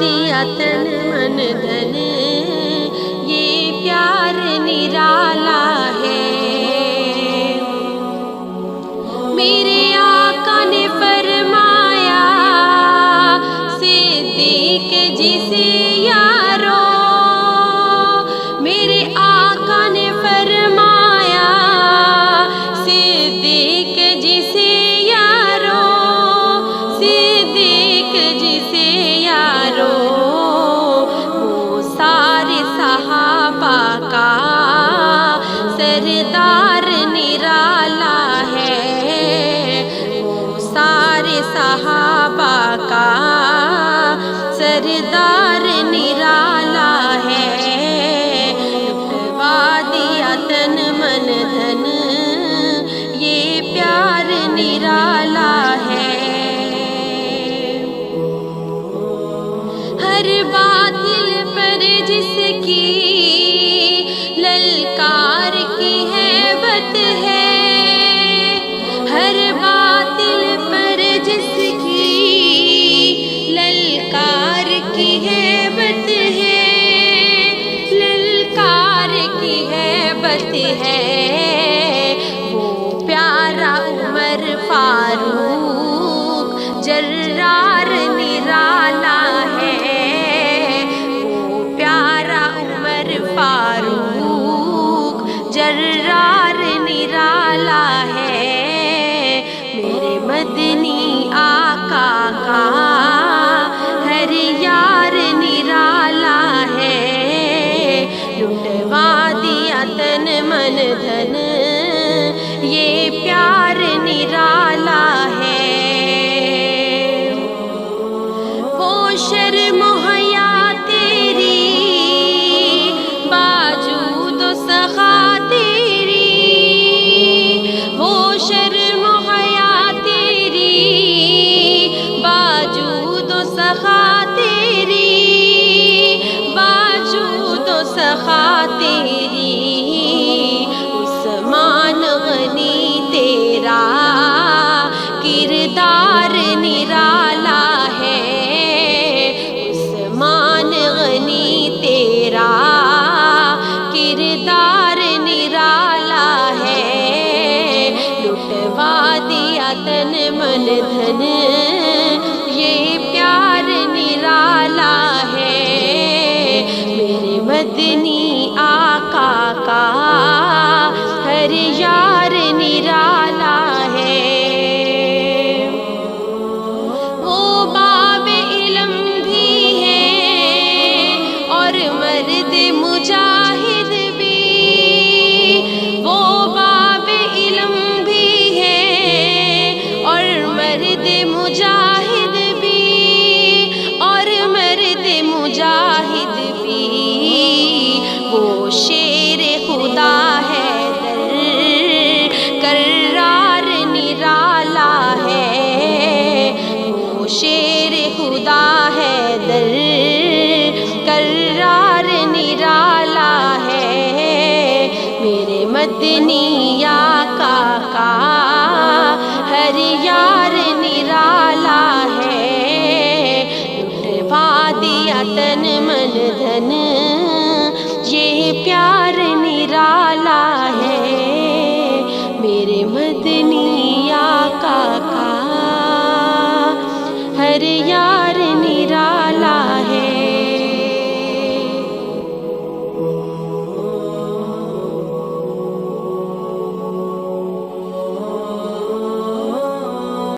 दिया तन मन धन, ये प्यार निराला है। मेरे आका ने फरमाया, सिद्दीक जिसे यारो, मेरे आका ने फरमाया, सिद्दीक जिसे यारो, सिद्दीक जिसे यारो, वो सारे सहाबा का सरदार निराला है, वो सारे सहाबा का सरदार निराला है। लुटवा दिया तन मन धन, ये प्यार निराला है। हर बातिल पर जिसकी ललकार की हैबत है, हर बातिल पर जिसकी ललकार की हैबत है, ललकार की हैबत है, वो प्यारा उमर फारूक जर्रार निराला है, वो प्यारा उमर फारूक जर्रार निराला है। मेरे मदनी आका का हर यार निराला है, लुटवा दिया तन मन धन, ये प्यार निराला है। वो शर्म हया तेरी बाजूद सखा तेरी, वो शर्म हया तेरी बाजूद सखा तेरी, बाजूद सखा तेरी, उस्मान गनी तेरा किरदार निराला है, उस्मान गनी तेरा किरदार निराला है। लुटवा दिया तन मन धन, ये प्यार निराला है। मेरे मदनी आका का हर यार निराला है। वो बाबे इल्म भी है और मर्द मुजाहिद भी, वो बाबे इल्म भी है और मर्द मुजाहिद भी, और मर्द मुजाहिद भी, वो शेर खुदा है कर्रार निराला है, वो शेर खुदा है कर्रार निराला है। मेरे मदनी